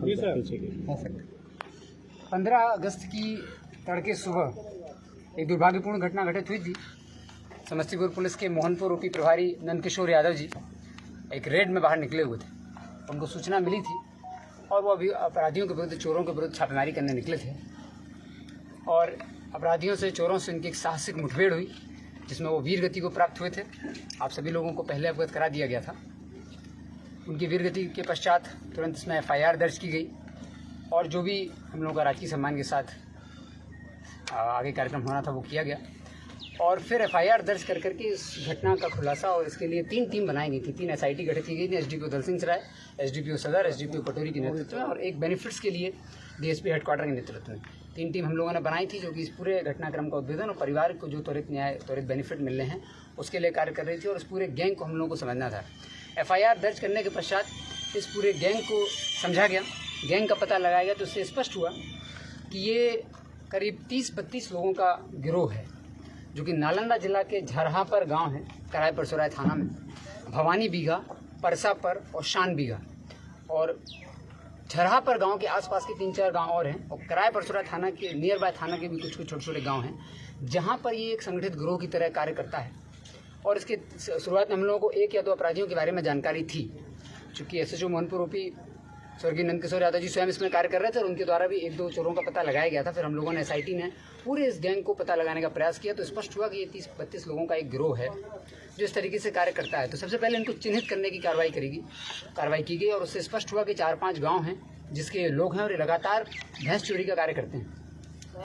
15 अगस्त की तड़के सुबह एक दुर्भाग्यपूर्ण घटना घटित हुई थी। समस्तीपुर पुलिस के मोहनपुर ओपी प्रभारी नंदकिशोर यादव जी एक रेड में बाहर निकले हुए थे। उनको सूचना मिली थी और वो अभी अपराधियों के विरुद्ध, चोरों के विरुद्ध छापेमारी करने निकले थे और अपराधियों से, चोरों से उनकी एक साहसिक मुठभेड़ हुई जिसमें वो वीर गति को प्राप्त हुए थे। आप सभी लोगों को पहले अवगत करा दिया गया था। उनकी वीर गति के पश्चात तुरंत इसमें FIR दर्ज की गई और जो भी हम लोगों का राजकीय सम्मान के साथ आगे कार्यक्रम होना था वो किया गया और फिर FIR दर्ज कर करके इस घटना का खुलासा और इसके लिए 3 टीम बनाई गई थी। 3 SIT गठित की गई थी। SDPO दल सिंह सराय, SDPO सदर, SDPO कटोरी के नेतृत्व में और एक बेनिफिट्स के लिए DSP हेडक्वार्टर के नेतृत्व में 3 टीम हम लोगों ने बनाई थी, जो कि इस पूरे घटनाक्रम का उद्भेदन और परिवार को जो त्वरित न्याय, त्वरित बेनिफिट मिलने हैं उसके लिए कार्य कर रही थी और इस पूरे गैंग को हम लोगों को समझना था। FIR दर्ज करने के पश्चात इस पूरे गैंग को समझा गया, गैंग का पता लगाया गया तो इससे स्पष्ट हुआ कि ये करीब 30-32 लोगों का गिरोह है, जो कि नालंदा जिला के झरहापर गांव है, कराय परसुराय थाना में, भवानी बीघा, परसापर और शान बीघा और झरहापर गांव के आसपास के 3-4 गांव और हैं और कराय परसुराय थाना के नियर बाय थाना के भी कुछ छोटे छोटे गांव हैं, जहां पर ये एक संगठित गिरोह की तरह कार्य करता है। और इसके शुरुआत में हम लोगों को 1 या 2 अपराधियों के बारे में जानकारी थी, चूँकि SHO मोहनपुर ओपी स्वर्गीय नंदकिशोर यादव जी स्वयं इसमें कार्य कर रहे थे और उनके द्वारा भी 1-2 चोरों का पता लगाया गया था। फिर हम लोगों ने SIT ने पूरे इस गैंग को पता लगाने का प्रयास किया तो स्पष्ट हुआ कि ये 30-32 लोगों का एक गिरोह है जो इस तरीके से कार्य करता है। तो सबसे पहले इनको चिन्हित करने की कार्रवाई की गई और उससे स्पष्ट हुआ कि 4-5 गाँव हैं जिसके लोग हैं और ये लगातार भैंस चोरी का कार्य करते हैं।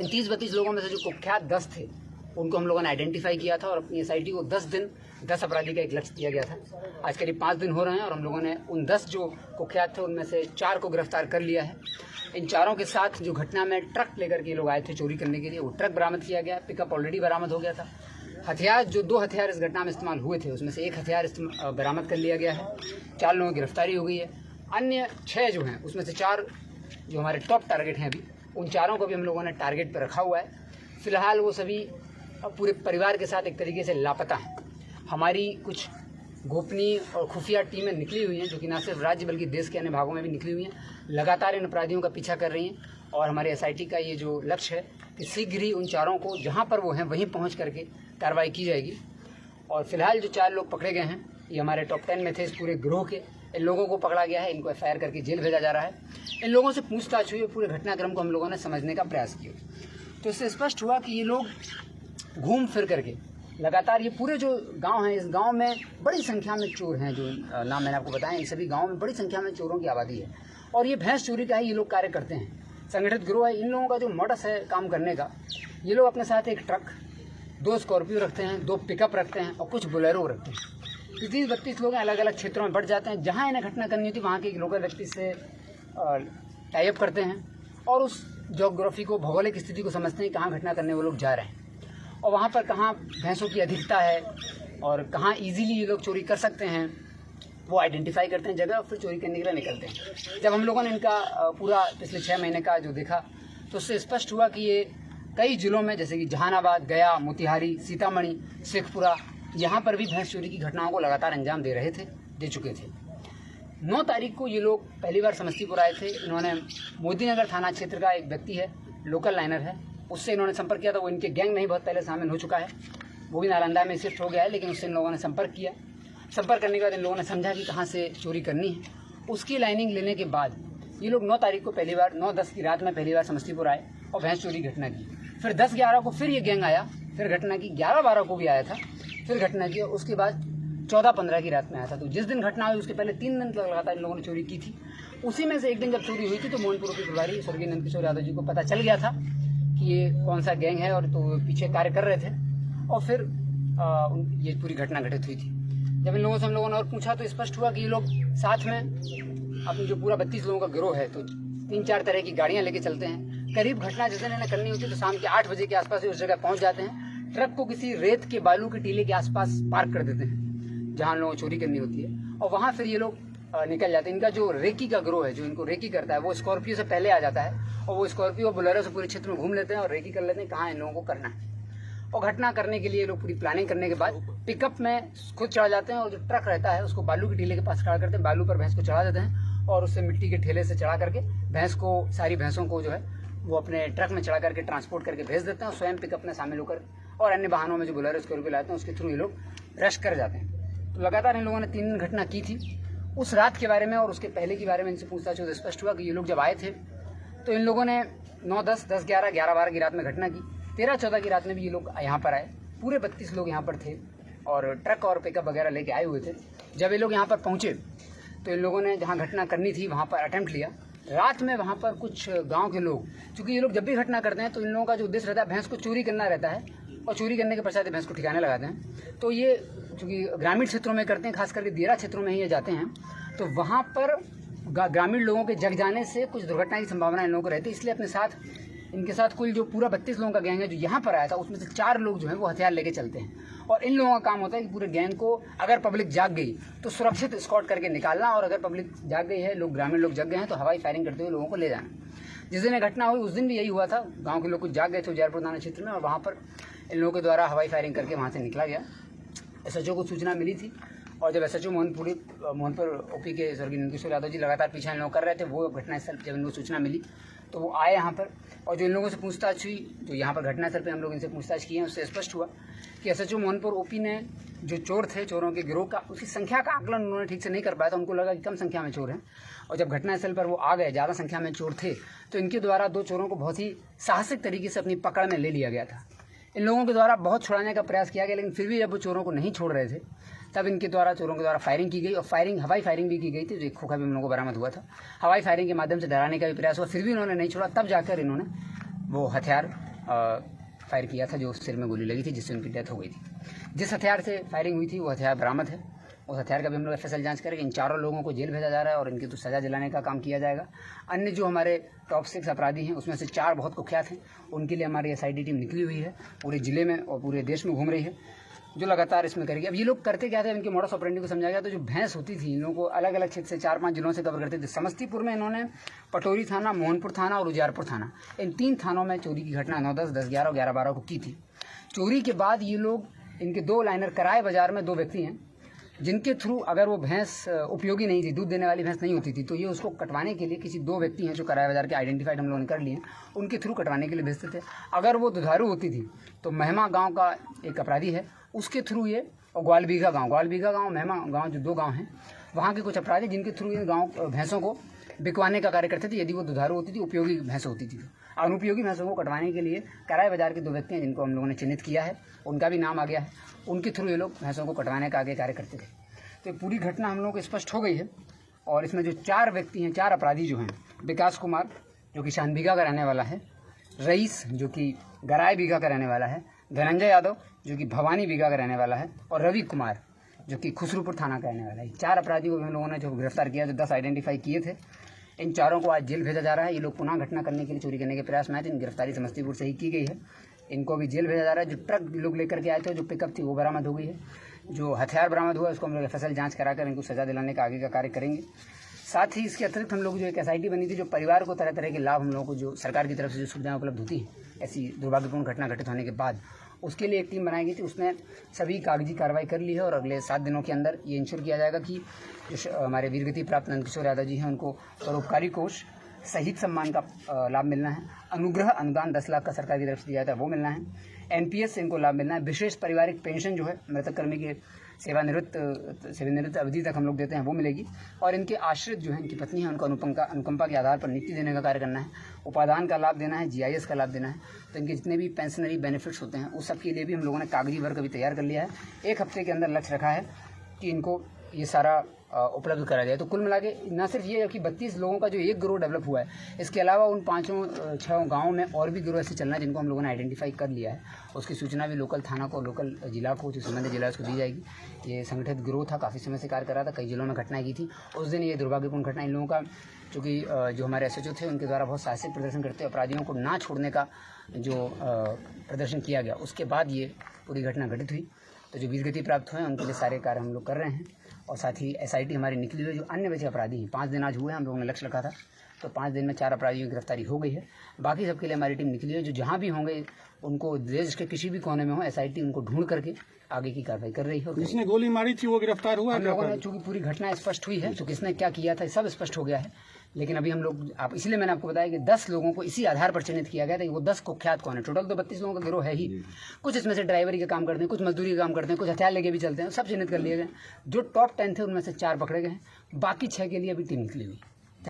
इन 30-32 लोगों में से जो कुख्यात 10 थे उनको हम लोगों ने आइडेंटिफाई किया था और अपनी SIT को 10 दिन 10 अपराधी का एक लक्ष्य दिया गया था। आज करीब 5 दिन हो रहे हैं और हम लोगों ने उन 10 जो कुख्यात थे उनमें से 4 को गिरफ्तार कर लिया है। इन चारों के साथ जो घटना में ट्रक लेकर के लोग आए थे चोरी करने के लिए, वो ट्रक बरामद किया गया, पिकअप ऑलरेडी बरामद हो गया था। हथियार, जो 2 हथियार इस घटना में इस्तेमाल हुए थे उसमें से 1 हथियार बरामद कर लिया गया है। 4 लोगों की गिरफ्तारी हो गई है। अन्य 6 जो हैं उसमें से 4 जो हमारे टॉप टारगेट हैं अभी, उन चारों को भी हम लोगों ने टारगेट पर रखा हुआ है। फिलहाल वो सभी पूरे परिवार के साथ एक तरीके से लापता हैं। हमारी कुछ गोपनीय और खुफिया टीमें निकली हुई हैं जो कि न सिर्फ राज्य बल्कि देश के अन्य भागों में भी निकली हुई हैं, लगातार इन अपराधियों का पीछा कर रही हैं और हमारे SIT का ये जो लक्ष्य है कि शीघ्र ही उन चारों को जहां पर वो हैं वहीं पहुंच करके कार्रवाई की जाएगी। और फिलहाल जो 4 लोग पकड़े गए हैं ये हमारे टॉप 10 में थे इस पूरे गिरोह के। इन लोगों को पकड़ा गया है, इनको FIR करके जेल भेजा जा रहा है। इन लोगों से पूछताछ हुई, पूरे घटनाक्रम को हम लोगों ने समझने का प्रयास किया तो इससे स्पष्ट हुआ कि ये लोग घूम फिर करके लगातार ये पूरे जो गांव हैं, इस गांव में बड़ी संख्या में चोर हैं। जो नाम मैंने आपको बताया, इन सभी गांव में बड़ी संख्या में चोरों की आबादी है और ये भैंस चोरी का ही ये लोग कार्य करते हैं। संगठित गिरोह है। इन लोगों का जो मॉडस है काम करने का, ये लोग अपने साथ एक ट्रक, 2 स्कॉर्पियो रखते हैं, 2 पिकअप रखते हैं और कुछ बोलेरो रखते हैं। 30-32 लोग अलग अलग क्षेत्रों में बढ़ जाते हैं। जहाँ इन्हें घटना करनी होती है वहाँ के लोकल व्यक्ति से टाई अप करते हैं और उस जोग्राफी को, भौगोलिक स्थिति को समझते हैं कहाँ घटना करने वो लोग जा रहे हैं और वहाँ पर कहाँ भैंसों की अधिकता है और कहाँ इजीली ये लोग चोरी कर सकते हैं, वो आइडेंटिफाई करते हैं जगह और फिर चोरी करने के लिए निकलते हैं। जब हम लोगों ने इनका पूरा पिछले 6 महीने का जो देखा तो उससे स्पष्ट हुआ कि ये कई जिलों में जैसे कि जहानाबाद, गया, मोतिहारी, सीतामढ़ी, शेखपुरा, यहाँ पर भी भैंस चोरी की घटनाओं को लगातार अंजाम दे चुके थे। 9 तारीख को ये लोग पहली बार समस्तीपुर आए थे। इन्होंने मोदीनगर थाना क्षेत्र का एक व्यक्ति है, लोकल लाइनर है, उससे इन्होंने संपर्क किया था। वो इनके गैंग में ही बहुत पहले शामिल हो चुका है, वो भी नालंदा में शिफ्ट हो गया है, लेकिन उससे इन लोगों ने संपर्क किया। संपर्क करने के बाद इन लोगों ने समझा कि कहाँ से चोरी करनी है। उसकी लाइनिंग लेने के बाद ये लोग 9 तारीख को पहली बार 9-10 की रात में पहली बार समस्तीपुर आए और भैंस चोरी घटना की। फिर 10-11 को फिर ये गैंग आया, फिर घटना की। 11-12 को भी आया था, फिर घटना की और उसके बाद 14-15 की रात में आया था। तो जिस दिन घटना हुई उसके पहले 3 दिन लगातार इन लोगों ने चोरी की थी। उसी में से एक दिन जब चोरी हुई थी तो मोहनपुर के प्रभारी स्वर्गीय नंदकिशोर यादव जी को पता चल गया था कि ये कौन सा गैंग है और तो पीछे कार्य कर रहे थे और फिर ये पूरी घटना घटित हुई थी। जब इन लोगों से हम लोगों ने और पूछा तो स्पष्ट हुआ कि ये लोग साथ में अपनी जो पूरा 32 लोगों का गिरोह है तो 3-4 तरह की गाड़ियां लेके चलते हैं। करीब घटना जिस दिन इन्हें करनी होती है तो शाम के 8 बजे के आसपास उस जगह पहुंच जाते हैं। ट्रक को किसी रेत के बालू के टीले के आसपास पार्क कर देते हैं जहाँ लोगों को चोरी करनी होती है और वहाँ फिर ये लोग निकल जाते हैं। इनका जो रेकी का गिरोह है, जो इनको रेकी करता है, वो स्कॉर्पियो से पहले आ जाता है और वो स्कॉर्पियो बोलेरो से पूरे क्षेत्र में घूम लेते हैं और रेकी कर लेते हैं कहाँ इन लोगों को करना है। और घटना करने के लिए लोग पूरी प्लानिंग करने के बाद पिकअप में खुद चढ़ जाते हैं और जो ट्रक रहता है उसको बालू की टीले के पास खड़ा करते हैं, बालू पर भैंस को चढ़ा देते हैं और उससे मिट्टी के ठेले से चढ़ा करके सारी भैंसों को जो है वो अपने ट्रक में चढ़ा करके ट्रांसपोर्ट करके भेज देते हैं और स्वयं पिकअप में शामिल होकर और अन्य वाहनों में जो बोलेरो स्कॉर्पियो लाते हैं उसके थ्रू ये लोग रश कर जाते हैं। तो लगातार इन लोगों ने 3 घटना की थी। उस रात के बारे में और उसके पहले के बारे में इनसे पूछताछ तो स्पष्ट हुआ कि ये लोग जब आए थे तो इन लोगों ने 9, 10, 10, 11, 11-12 की रात में घटना की। 13-14 की रात में भी ये लोग यहाँ पर आए। पूरे 32 लोग यहाँ पर थे और ट्रक और पिकअप वगैरह लेके आए हुए थे। जब ये लोग यहाँ पर पहुँचे तो इन लोगों ने जहाँ घटना करनी थी वहाँ पर अटेम्प्ट लिया। रात में वहाँ पर कुछ गांव के लोग, चूँकि ये लोग जब भी घटना करते हैं तो इन लोगों का जो उद्देश्य रहता है भैंस को चोरी करना रहता है और चोरी करने के पश्चात भैंस को ठिकाने लगाते हैं। तो ये चूँकि ग्रामीण क्षेत्रों में करते हैं, खास करके दियरा क्षेत्रों में ही ये जाते हैं, तो वहाँ पर ग्रामीण लोगों के जग जाने से कुछ दुर्घटना की संभावना इन लोगों को रहती है। इसलिए अपने साथ इनके साथ कुल जो पूरा 32 लोगों का गैंग है जो यहाँ पर आया था उसमें से 4 लोग जो है वो हथियार लेके चलते हैं और इन लोगों का काम होता है कि पूरे गैंग को अगर पब्लिक जाग गई तो सुरक्षित स्कॉट करके निकालना और अगर पब्लिक जाग गई है, ग्रामीण लोग जग गए हैं तो हवाई फायरिंग करते हुए लोगों को ले जाना। जिस दिन ये घटना हुई उस दिन भी यही हुआ था। गाँव के लोग कुछ जाग गए थे जयपुर थाना क्षेत्र में और वहाँ पर इन लोगों के द्वारा हवाई फायरिंग करके वहाँ से निकला गया। SHO को सूचना मिली थी और जब SHO मोहनपुर OP के स्वर्गीय नंदकिशोर यादव जी लगातार पीछा इन लोग कर रहे थे, वो घटनास्थल जब इनको सूचना मिली तो वो आए यहाँ पर और जो इन लोगों से पूछताछ हुई, जो यहाँ पर घटनास्थल पे हम लोग इनसे पूछताछ किए हैं, उससे स्पष्ट हुआ कि SHO मोहनपुर OP ने जो चोर थे, चोरों के गिरोह का उसकी संख्या का आकलन उन्होंने ठीक से नहीं कर पाया था। उनको लगा कि कम संख्या में चोर हैं और जब घटनास्थल पर वो आ गए, ज़्यादा संख्या में चोर थे, तो इनके द्वारा 2 चोरों को बहुत ही साहसिक तरीके से अपनी पकड़ में ले लिया गया था। इन लोगों के द्वारा बहुत छुड़ाने का प्रयास किया गया, लेकिन फिर भी जब वो चोरों को नहीं छोड़ रहे थे तब इनके द्वारा चोरों के द्वारा फायरिंग की गई और हवाई फायरिंग भी की गई थी। जो एक खोखा भी हम लोगों को बरामद हुआ था। हवाई फायरिंग के माध्यम से डराने का भी प्रयास हुआ, फिर भी इन्होंने नहीं छोड़ा। तब जाकर इन्होंने वो हथियार फायर किया था जो सिर में गोली लगी थी, जिससे उनकी डेथ हो गई थी। जिस हथियार से फायरिंग हुई थी वो हथियार बरामद है। उस हथियार का भी हम लोग FSL जाँच करेंगे। इन 4 लोगों को जेल भेजा जा रहा है और इनकी तो सज़ा दिलाने का काम किया जाएगा। अन्य जो हमारे टॉप 6 अपराधी हैं उसमें से 4 बहुत कुख्यात हैं। उनके लिए हमारी SIT टीम निकली हुई है, पूरे ज़िले में और पूरे देश में घूम रही है, जो लगातार इसमें करेगी। अब ये लोग करते क्या थे, इनके मोडस ऑपरेंडी को समझा गया। तो जो भैंस होती थी इन लोगों को अलग अलग क्षेत्र से 4-5 जिलों से कवर करते थे। समस्तीपुर में इन्होंने पटोरी थाना, मोहनपुर थाना और उजियारपुर थाना, इन 3 थानों में चोरी की घटना 9, 10, 10, 11 और 11-12 को की थी। चोरी के बाद ये लोग, इनके 2 लाइनर कराए बाजार में 2 व्यक्ति हैं जिनके थ्रू अगर वो भैंस उपयोगी नहीं थी, दूध देने वाली भैंस नहीं होती थी, तो ये उसको कटवाने के लिए किसी 2 व्यक्ति हैं जो कराए बाजार के आइडेंटिफाइड हम लोगों ने कर लिए, उनके थ्रू कटवाने के लिए भेजते थे। अगर वो दुधारू होती थी तो महमा गाँव का एक अपराधी है, उसके थ्रू ये, और ग्वालबीघा गाँव, महमा गाँव, जो 2 गाँव हैं, वहाँ के कुछ अपराधी जिनके थ्रू इन गाँव भैंसों को बिकवाने का कार्य करते थे। यदि वो दुधारू होती थी, उपयोगी भैंस होती थी, अनुपयोगी भैंसों को कटवाने के लिए कराए बाजार के 2 व्यक्ति हैं जिनको हम लोगों ने चिन्हित किया है, उनका भी नाम आ गया है। उनके थ्रू ये लोग भैंसों को कटवाने का आगे कार्य करते थे। तो पूरी घटना हम लोगों को स्पष्ट हो गई है और इसमें जो 4 व्यक्ति हैं, 4 अपराधी जो हैं, विकास कुमार जो कि शानबीघा का रहने वाला है, रईस जो कि गराय बीघा का रहने वाला है, धनंजय यादव जो कि भवानी बीघा का रहने वाला है और रवि कुमार जो कि खुसरूपुर थाना का रहने वाला है। 4 अपराधियों को हम लोगों ने जो गिरफ्तार किया, जो 10 आइडेंटिफाई किए थे, इन 4 को आज जेल भेजा जा रहा है। ये लोग पुनः घटना करने के लिए, चोरी करने के प्रयास में आए थे। इन गिरफ्तारी समस्तीपुर से ही की गई है। इनको भी जेल भेजा जा रहा है। जो ट्रक लोग लेकर के आए थे, जो पिकअप थी, वो बरामद हो गई है। जो हथियार बरामद हुआ है उसको हम लोग FSL जाँच कराकर इनको सज़ा दिलाने का आगे का कार्य करेंगे। साथ ही इसके अतिरिक्त हम लोग जो एक SIT बनी थी, जो परिवार को तरह तरह के लाभ हम लोगों को जो सरकार की तरफ से जो सुविधाएं उपलब्ध होती हैं ऐसी दुर्भाग्यपूर्ण घटना घटित होने के बाद, उसके लिए एक टीम बनाई गई थी। उसने सभी कागजी कार्रवाई कर ली है और अगले 7 दिनों के अंदर ये इंश्योर किया जाएगा कि जो हमारे वीरगति प्राप्त नंदकिशोर यादव जी हैं उनको परोपकारी कोष, शहीद सम्मान का लाभ मिलना है। अनुग्रह अनुदान 10 लाख का सरकार की तरफ से दिया जाता है, वो मिलना है। NPS से इनको लाभ मिलना है। विशेष पारिवारिक पेंशन जो है मृतक कर्मी के सेवानिवृत्त अवधि तक हम लोग देते हैं, वो मिलेगी। और इनके आश्रित जो है, इनकी पत्नी है, उनको अनुकंपा के आधार पर नियुक्ति देने का कार्य करना है। उपादान का लाभ देना है, GIS का लाभ देना है। तो इनके जितने भी पेंशनरी बेनिफिट्स होते हैं उस सब के लिए भी हम लोगों ने कागजी वर्क अभी तैयार कर लिया है। 1 हफ्ते के अंदर लक्ष्य रखा है कि इनको ये सारा उपलब्ध करा जाए। तो कुल मिला के न सिर्फ ये है कि 32 लोगों का जो एक गिरोह डेवलप हुआ है, इसके अलावा उन 5-6 गाँव में और भी गिरोह ऐसे चलना है जिनको हम लोगों ने आइडेंटिफाई कर लिया है। उसकी सूचना भी लोकल थाना को, लोकल जिला को, जो संबंधित जिला उसको दी जाएगी। ये संगठित गिरोह था, काफ़ी समय से कार्य कर रहा था, कई जिलों में घटनाएं की थी। उस दिन ये दुर्भाग्यपूर्ण घटना इन लोगों का, चूँकि जो हमारे SHO थे उनके द्वारा बहुत साहसिक प्रदर्शन करते अपराधियों को ना छोड़ने का जो प्रदर्शन किया गया, उसके बाद ये पूरी घटना घटित हुई। तो जो वीरगति प्राप्त हुए हैं उनके लिए सारे कार्य हम लोग कर रहे हैं। और साथ ही SIT हमारी निकली हुई जो अन्य बचे अपराधी हैं, 5 दिन आज हुए हैं, हम लोगों ने लक्ष्य रखा था तो 5 दिन में 4 अपराधियों की गिरफ्तारी हो गई है। बाकी सबके लिए हमारी टीम निकली है, जो जहाँ भी होंगे उनको देश के किसी भी कोने में हो, SIT उनको ढूंढ करके आगे की कार्रवाई कर रही है। जिसने गोली मारी थी वो गिरफ्तार हुआ है? हम लोगों ने चूंकि पूरी घटना स्पष्ट हुई है, तो किसने क्या किया था सब स्पष्ट हो गया है, लेकिन अभी हम लोग इसलिए मैंने आपको बताया कि 10 लोगों को इसी आधार पर चिन्हित किया गया था कि वो 10 कुख्यात कौन है। टोटल तो 32 लोगों का गिरोह है ही। कुछ इसमें से ड्राइवरी का काम करते हैं, कुछ मजदूरी का काम करते हैं, कुछ हथियार लेके भी चलते हैं, सब चिन्हित कर लिए गए। जो टॉप 10 थे उनमें से 4 पकड़े गए हैं, बाकी 6 के लिए अभी टीम निकली हुई।